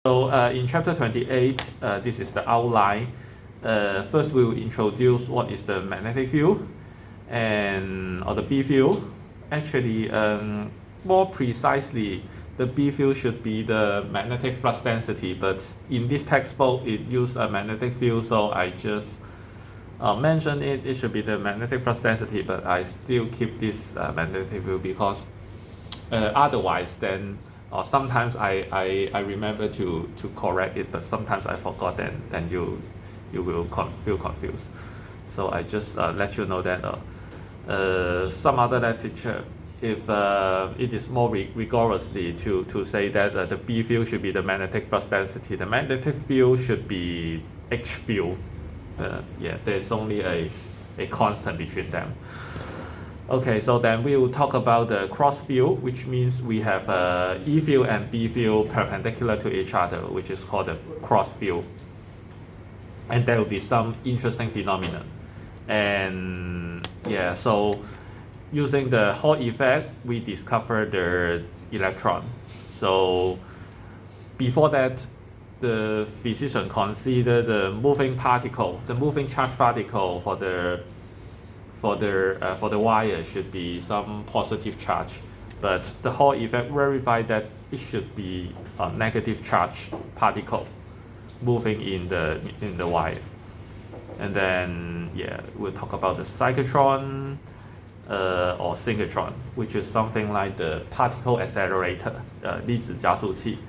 So in chapter 28, this is the outline. First, we will introduce what is the magnetic field or the B field. Actually, more precisely, the B field should be the magnetic flux density, but in this textbook, it used a magnetic field, so I just mentioned it should be the magnetic flux density, but I still keep this magnetic field because otherwise then sometimes I remember to correct it, but sometimes I forgot, then you will feel confused. So I just let you know that some other literature, if it is more rigorously to say that the B field should be the magnetic flux density, the magnetic field should be H field. Yeah, there's only a constant between them. Okay, so then we will talk about the cross field, which means we have E field and B field perpendicular to each other, which is called the cross field. And there will be some interesting phenomena. And yeah, so using the Hall effect, we discovered the electron. So before that, the physician considered the moving particle, the moving charge particle for the wire should be some positive charge, but the Hall effect verified that it should be a negative charge particle moving in the wire. And then yeah, we'll talk about the cyclotron or synchrotron, which is something like the particle accelerator, 粒子加速器,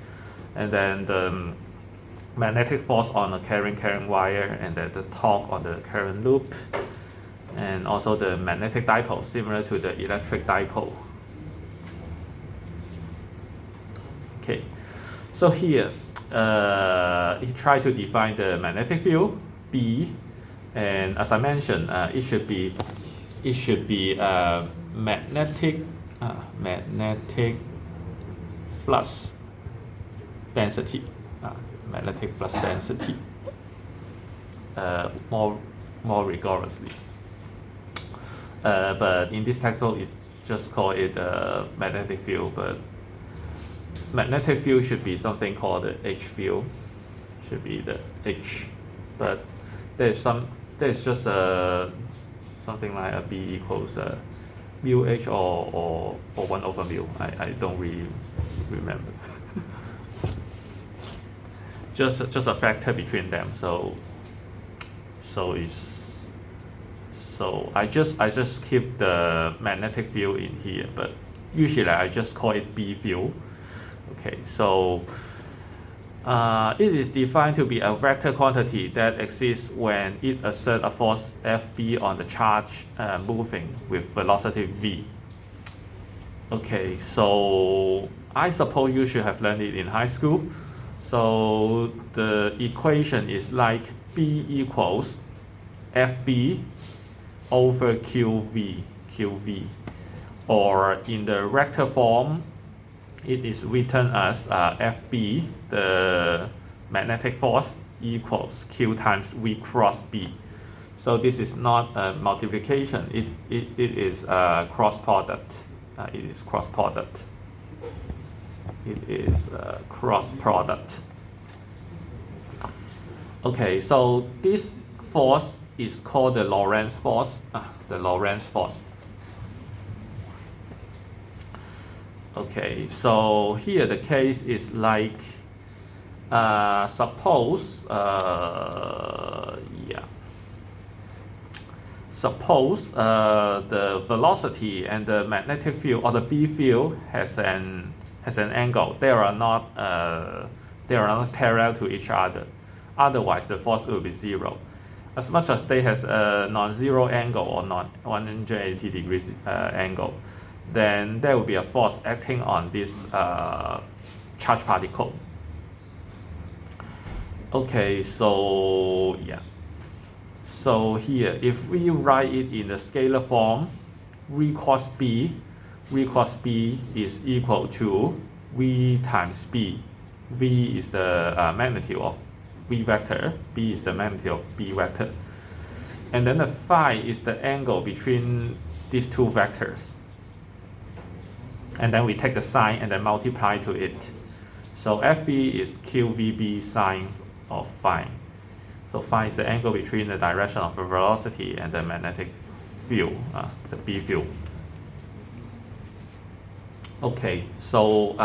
and then the magnetic force on a carrying wire, and then the torque on the current loop, and also the magnetic dipole, similar to the electric dipole. Okay, so here he tried to define the magnetic field B, and as I mentioned, it should be magnetic flux density, magnetic flux density, more rigorously. But in this textbook, it just call it magnetic field. But magnetic field should be something called the H field. Should be the H. But there's just something like a B equals mu H or 1 over mu. I don't really remember. just a factor between them. So I just keep the magnetic field in here, but usually I just call it B field. Okay, so it is defined to be a vector quantity that exists when it exerts a force Fb on the charge moving with velocity v. Okay, so I suppose you should have learned it in high school. So the equation is like B equals Fb over qv, or in the vector form, it is written as Fb, the magnetic force, equals Q times V cross B. So this is not a multiplication, it is a cross product. It is cross product. Okay, so this force is called the Lorentz force. Okay, so here the case is like suppose the velocity and the magnetic field or the B field has an angle. They are not parallel to each other. Otherwise, the force will be zero. As much as they has a non-zero angle or non-180 degrees angle, then there will be a force acting on this charge particle. Okay, so yeah. So here, if we write it in the scalar form, V cross B is equal to V times B. V is the magnitude of V vector, B is the magnitude of B vector. And then the phi is the angle between these two vectors. And then we take the sign and then multiply to it. So FB is QVB sine of phi. So phi is the angle between the direction of the velocity and the magnetic field, the B field. Okay, so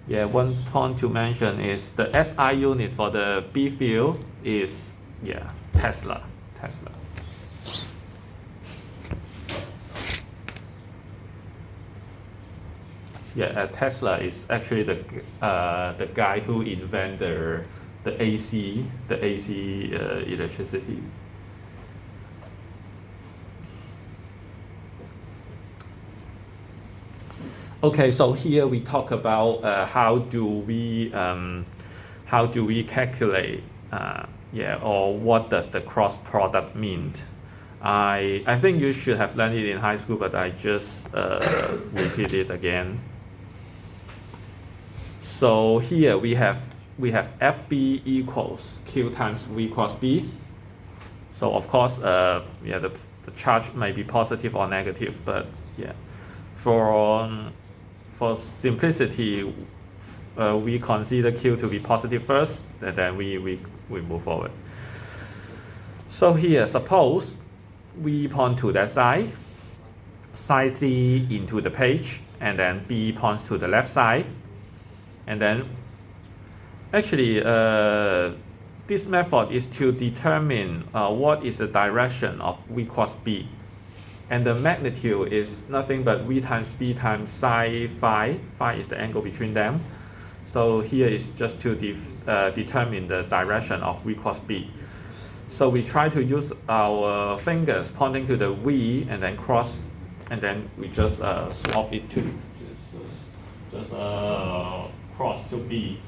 yeah, one point to mention is the SI unit for the B field is Tesla. Tesla is actually the guy who invented the AC electricity. Okay, so here we talk about how do we calculate or what does the cross product mean. I think you should have learned it in high school, but I just repeat it again. So here we have FB equals Q times V cross B. So of course the charge may be positive or negative, but for simplicity we consider Q to be positive first, and then we move forward. So here suppose we point to that side C into the page, and then B points to the left side, and then actually this method is to determine what is the direction of V cross B, and the magnitude is nothing but V times B times psi phi. Phi is the angle between them. So here is just to determine the direction of V cross B. So we try to use our fingers pointing to the V and then cross, and then we just swap it to cross to B,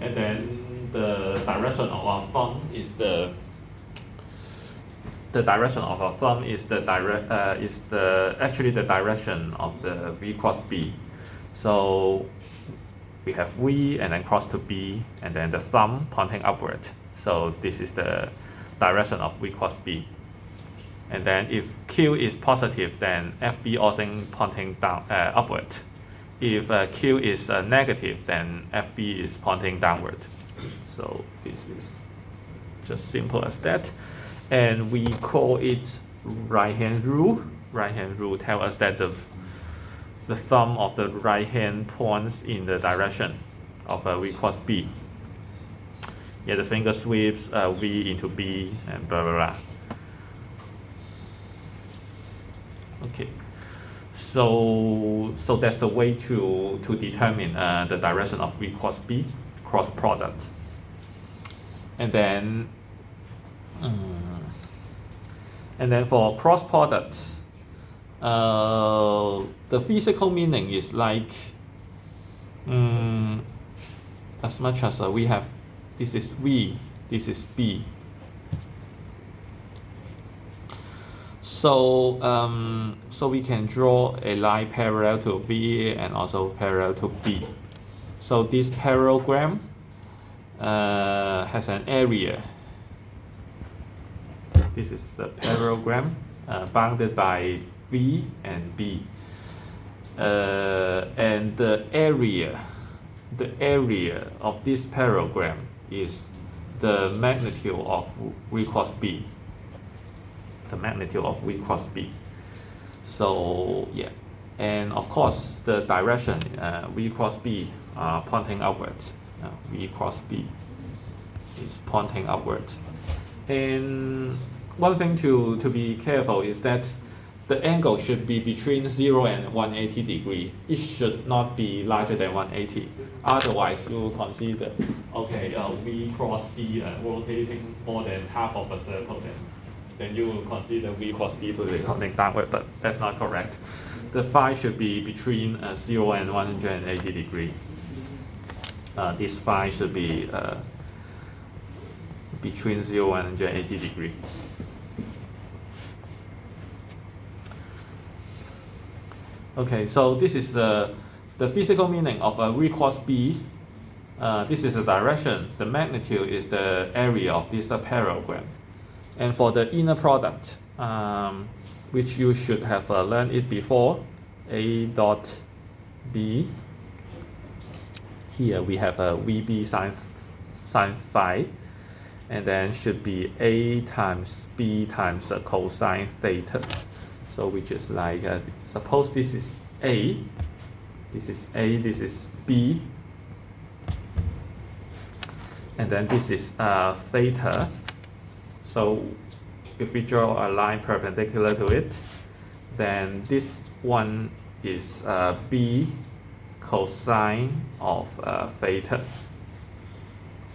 and then the direction of our thumb is the direction of the V cross B. So we have V and then cross to B, and then the thumb pointing upward. So this is the direction of V cross B. And then if Q is positive, then FB also pointing down upward. If Q is negative, then FB is pointing downward. So this is just simple as that. And we call it right hand rule. Right hand rule tells us that the thumb of the right hand points in the direction of V cross B. The finger sweeps V into B and blah blah blah. Okay, so that's the way to determine the direction of V cross B, cross product. And then for cross products, the physical meaning is like as much as we have, this is V, this is B. So we can draw a line parallel to V and also parallel to B. So this parallelogram has an area. This is the parallelogram bounded by V and B, and the area of this parallelogram is the magnitude of V cross B. The magnitude of V cross B. So and of course the direction V cross B pointing upwards. V cross B is pointing upwards. And one thing to be careful is that the angle should be between 0 and 180 degrees. It should not be larger than 180. Otherwise, you will consider, V cross B rotating more than half of a circle, then you will consider V cross B to be pointing downward, but that's not correct. The phi should be between 0 and 180 degrees. This phi should be between 0 and 180 degrees. Okay, so this is the physical meaning of a V cross B. This is the direction. The magnitude is the area of this parallelogram. And for the inner product, which you should have learned it before, A dot B here we have a VB sine phi, and then should be A times B times the cosine theta. So which is like, suppose this is A, this is A, this is B, and then this is theta. So if we draw a line perpendicular to it, then this one is B cosine of theta.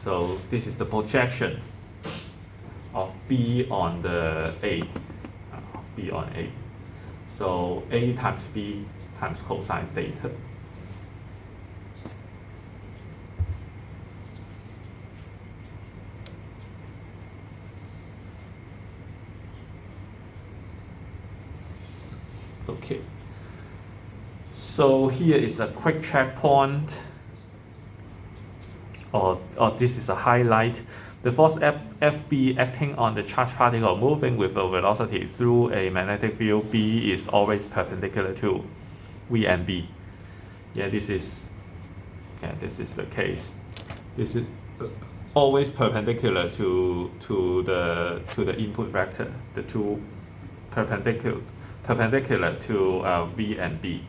So this is the projection of B on the A, of B on A. So A times B times cosine theta. Okay. So here is a quick checkpoint, or this is a highlight. The force Fb acting on the charged particle moving with a velocity through a magnetic field B is always perpendicular to V and B. Yeah, this is the case. This is always perpendicular to the input vector, the two perpendicular to V and B.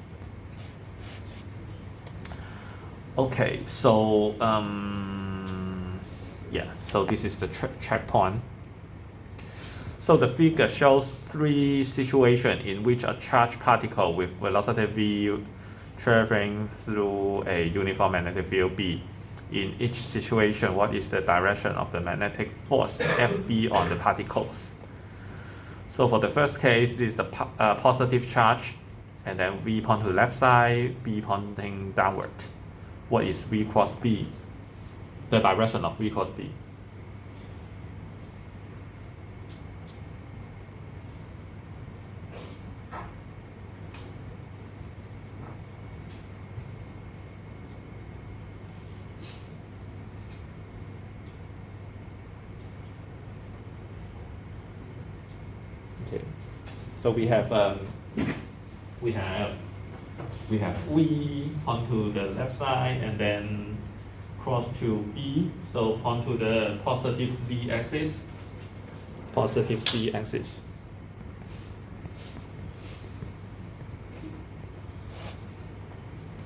Okay, so so this is the checkpoint. So the figure shows three situations in which a charged particle with velocity v traveling through a uniform magnetic field B. In each situation, what is the direction of the magnetic force Fb on the particles? So for the first case, this is a positive charge, and then V point to the left side, B pointing downward. What is V cross B? The direction of V cross B. Okay, so we have V onto the left side and then cross to B, so onto the positive Z axis. Positive Z axis.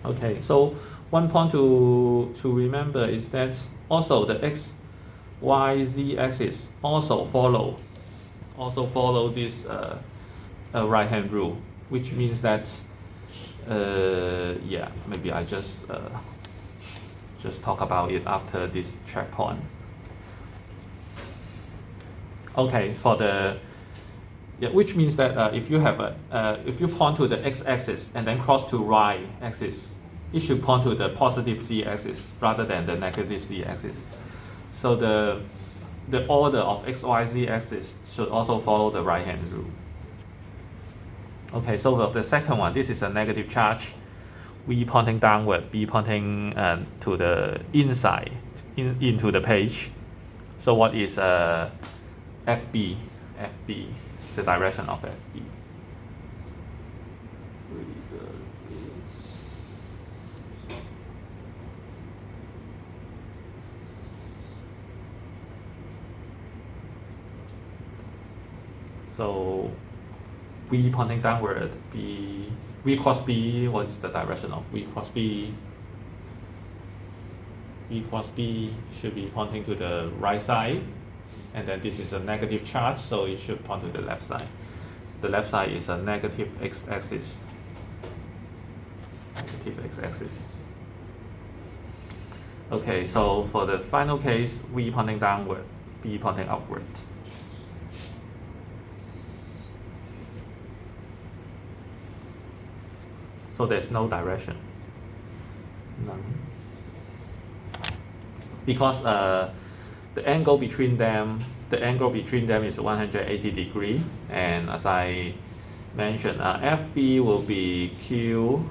Okay, so one point to remember is that also the X, Y, Z axis also follow this right hand rule, which means that maybe I just talk about it after this checkpoint. Okay, for the which means that if you have if you point to the x-axis and then cross to y-axis, it should point to the positive z-axis rather than the negative z-axis. So the order of x, y, z axis should also follow the right hand rule. Okay, so for the second one, this is a negative charge. V pointing downward, B pointing to the inside, into the page. So what is FB? FB, the direction of FB. So V pointing downward, V cross B, what is the direction of V cross B? V cross B should be pointing to the right side, and then this is a negative charge, so it should point to the left side. The left side is a negative x-axis. Negative x-axis. Okay, so for the final case, V pointing downward, B pointing upward. So there's no direction, none, because the angle between them is 180 degree, and as I mentioned, FB will be Q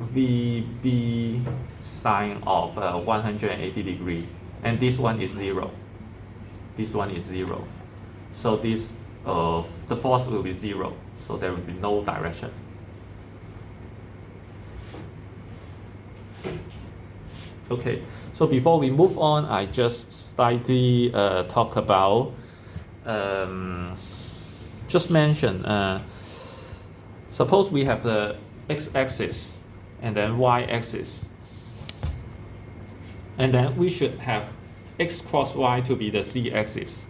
VB sine of 180 degree, and this one is 0. This one is 0. So this the force will be 0. So there will be no direction. Okay, so before we move on, I just slightly talk about just mention. Suppose we have the x-axis and then y-axis, and then we should have x cross y to be the z-axis.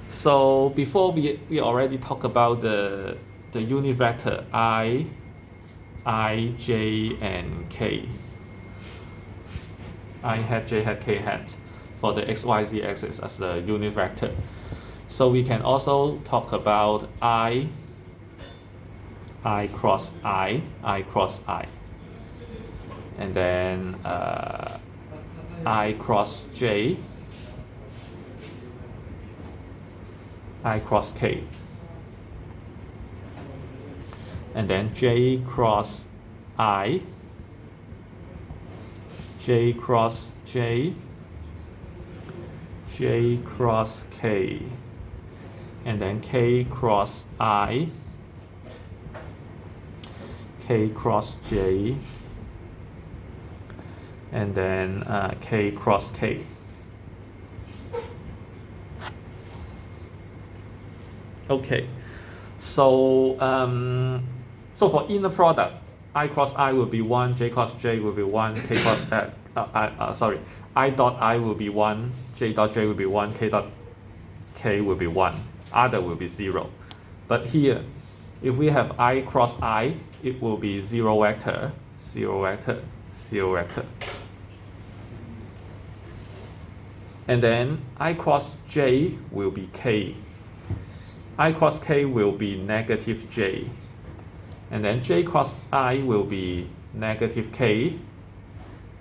So before we already talked about the unit vector I, j, and k. I hat, j hat, k hat for the x, y, z axis as the unit vector. So we can also talk about I cross I cross I. And then I cross j, I cross k. And then j cross I, j cross j, j cross k, and then k cross I, k cross j, and then k cross k. Okay, so so for inner product, I cross I will be 1, j cross j will be 1, k cross sorry, I dot I will be 1, j dot j will be 1, k dot k will be 1, other will be 0. But here, if we have I cross I, it will be 0 vector, 0 vector, 0 vector. And then I cross j will be k. I cross k will be negative j. And then j cross I will be negative k.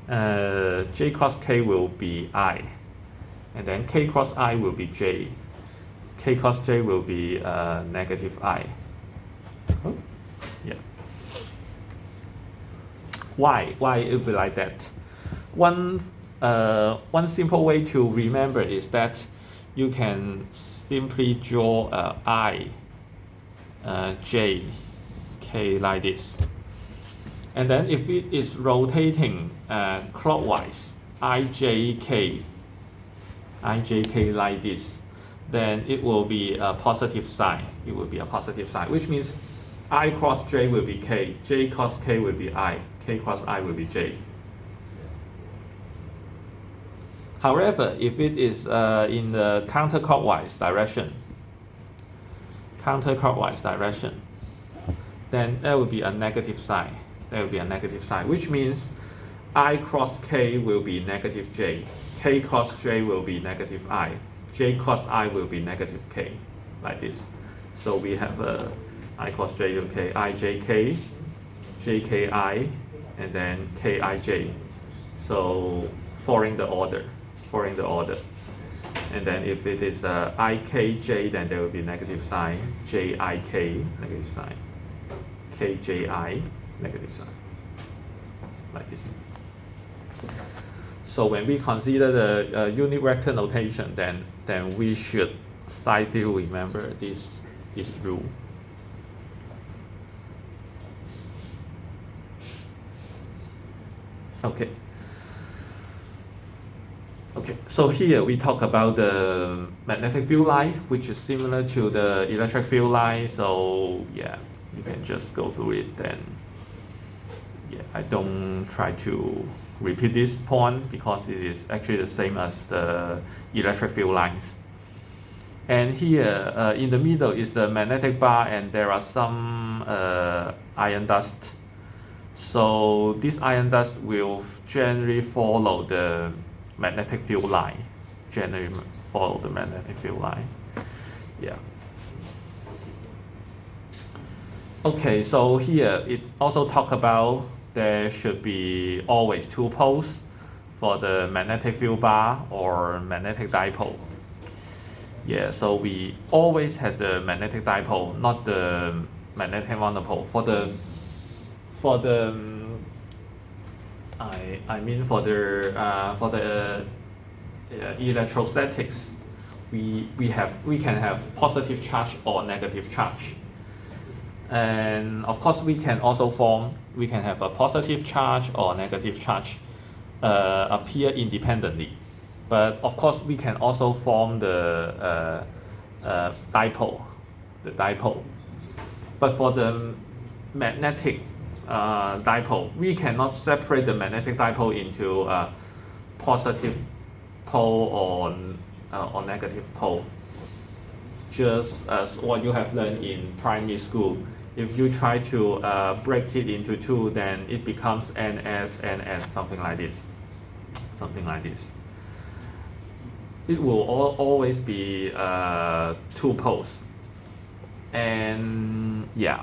J cross k will be I. And then k cross I will be j. K cross j will be negative I. Oh, yeah. Why it will be like that? One simple way to remember is that you can simply draw I, j, k like this. And then if it is rotating clockwise, ijk like this, then it will be a positive sign. It will be a positive sign, which means I cross j will be k, j cross k will be I, k cross I will be j. However, if it is in the counterclockwise direction, then there will be a negative sign. Which means I cross k will be negative j, k cross j will be negative I, j cross I will be negative k, like this. So we have I cross j will k, ijk, jki, and then kij. So following the order. And then if it is ikj, then there will be negative sign, jik, negative sign, kji, negative sign, like this. So when we consider the unit vector notation, then we should slightly remember this rule. Okay, so here we talk about the magnetic field line, which is similar to the electric field line. So yeah, you can just go through it. Then yeah, I don't try to repeat this point because it is actually the same as the electric field lines. And here in the middle is the magnetic bar, and there are some iron dust. So this iron dust will generally follow the magnetic field line. Yeah. Okay, so here it also talk about there should be always 2 poles for the magnetic field bar or magnetic dipole. Yeah, so we always have the magnetic dipole, not the magnetic monopole. For the electrostatics, we can have positive charge or negative charge. And of course, we can have a positive charge or negative charge appear independently. But of course, we can also form the dipole, But for the magnetic dipole, we cannot separate the magnetic dipole into positive pole or negative pole. Just as what you have learned in primary school. If you try to break it into two, then it becomes NS, something like this. It will always be two poles. And yeah.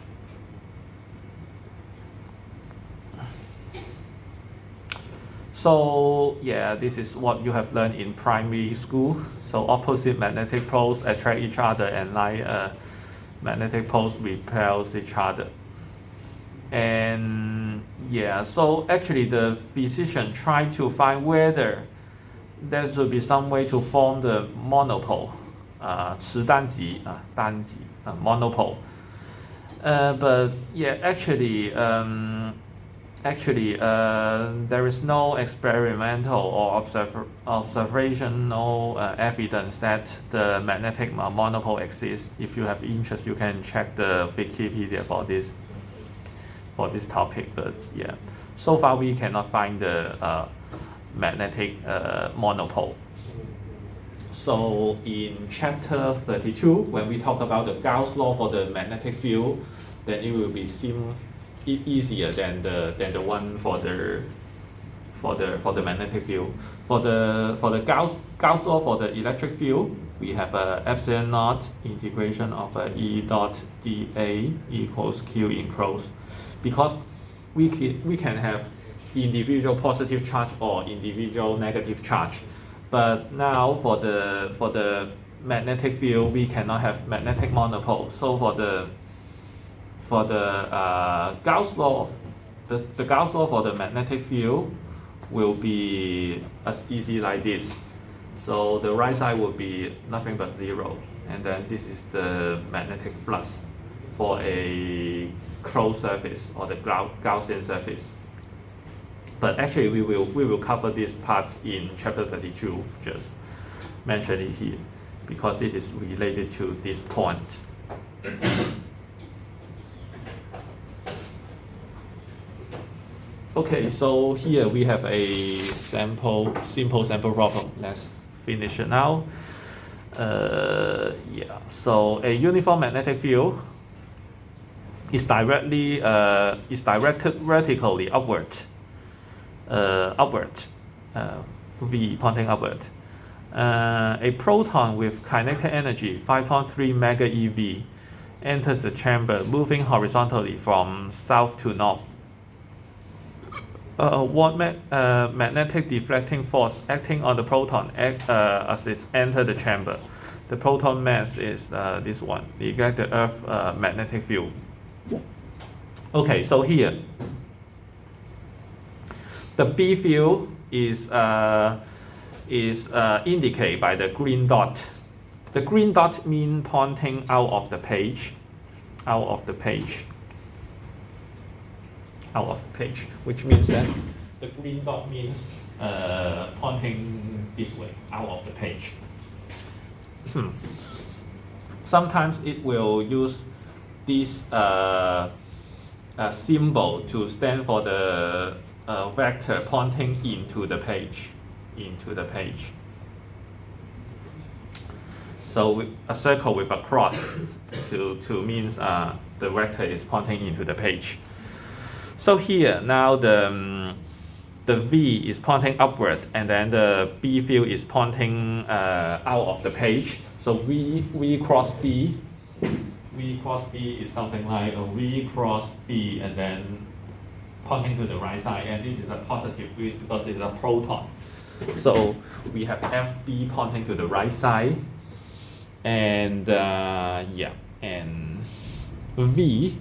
So yeah, this is what you have learned in primary school. So opposite magnetic poles attract each other, and like magnetic poles repels each other. And yeah, so actually the physician tried to find whether there should be some way to form the monopole, 磁单极, 单极, monopole. But yeah, actually, there is no experimental or observational evidence that the magnetic monopole exists. If you have interest, you can check the Wikipedia for this topic. But yeah, so far we cannot find the magnetic monopole. So in chapter 32, when we talk about the Gauss law for the magnetic field, then it will be easier than the one for the magnetic field. For the Gauss law for the electric field, we have epsilon naught integration of E dot dA equals Q enclosed, because we can have individual positive charge or individual negative charge. But now for the magnetic field, we cannot have magnetic monopole. So for the Gauss law, the Gauss law for the magnetic field will be as easy like this. So the right side will be nothing but 0, and then this is the magnetic flux for a closed surface or the Gaussian surface. But actually we will cover this part in chapter 32, just mention it here because it is related to this point. Okay, so here we have a simple sample problem. Let's finish it now. Yeah, so a uniform magnetic field is directed vertically upward, V pointing upward. A proton with kinetic energy 5.3 mega eV enters the chamber, moving horizontally from south to north. What magnetic deflecting force acting on the proton as it enters the chamber? The proton mass is this one. Neglect the Earth magnetic field. Okay, so here the B field is indicated by the green dot. The green dot means pointing out of the page, which means that the green dot means pointing this way, out of the page. Sometimes it will use this symbol to stand for the vector pointing into the page. So a circle with a cross to means the vector is pointing into the page. So here now the V is pointing upward, and then the B field is pointing out of the page. So V cross B is something like a V cross B, and then pointing to the right side, and this is a positive V because it's a proton. So we have FB pointing to the right side, and yeah, and V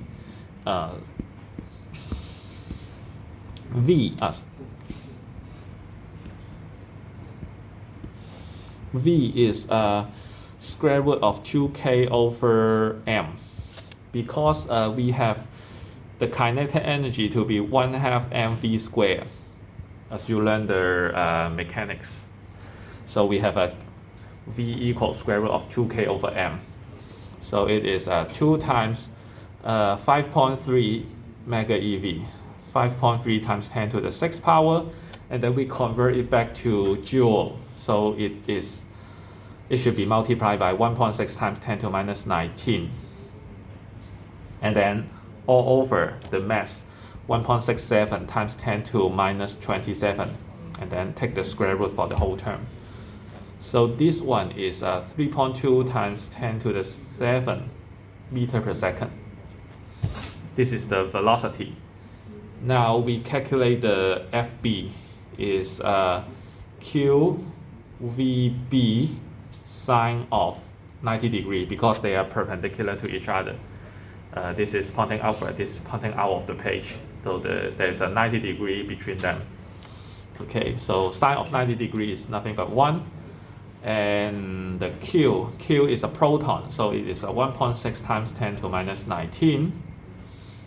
is square root of 2k over m. because we have the kinetic energy to be 1/2 mv squared, as you learn the mechanics. So we have a v equals square root of 2k over m. So it is 2 times 5.3 mega eV, 5.3 times 10 to the 6th power, and then we convert it back to joule. So it should be multiplied by 1.6 times 10 to minus 19. And then all over the mass, 1.67 times 10 to minus 27. And then take the square root for the whole term. So this one is 3.2 times 10 to the 7 meter per second. This is the velocity. Now we calculate the FB is QVB sine of 90 degree because they are perpendicular to each other. This is pointing outward, this is pointing out of the page. So there's a 90 degree between them. Okay, so sine of 90 degree is nothing but 1. And the Q is a proton, so it is a 1.6 times 10 to minus 19.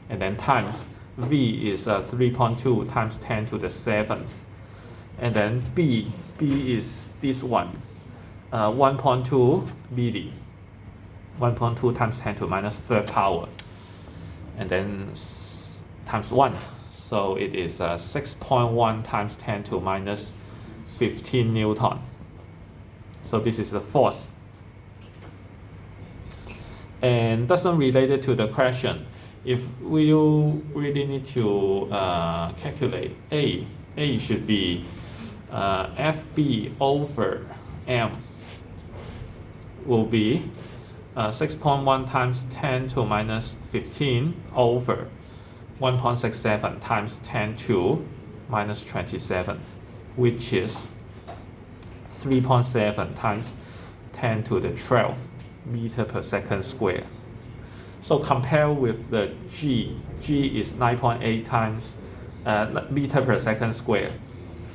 And then times V is 3.2 times 10 to the 7th. And then B is this one, 1.2 milli, 1.2 times 10 to minus 3rd power. And then times 1, so it is 6.1 times 10 to minus 15 Newton. So this is the force. And doesn't relate it to the question. If we really need to calculate A should be FB over M will be 6.1 times 10 to minus 15 over 1.67 times 10 to minus 27, which is 3.7 times 10 to the 12 meter per second square. So compare with the G is 9.8 times meter per second square.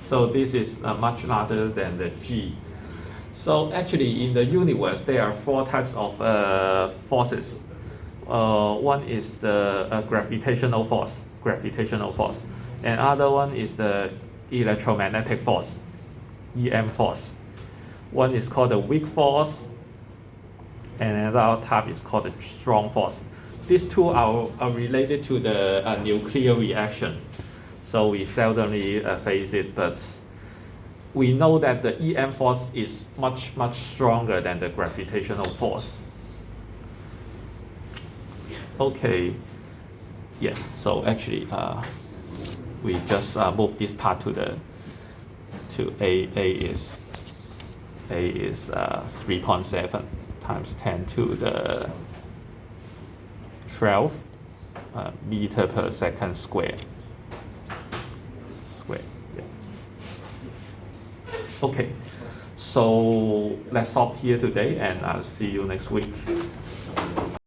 So this is much larger than the G. So actually in the universe there are 4 types of forces. One is the gravitational force, and other one is the electromagnetic force, EM force. One is called the weak force, and another type is called the strong force. These two are related to the nuclear reaction, so we seldomly face it, but we know that the EM force is much stronger than the gravitational force. Okay, yeah, so actually we just move this part to A is 3.7 times 10 to the 12 meter per second square. Yeah. Okay, so let's stop here today, and I'll see you next week.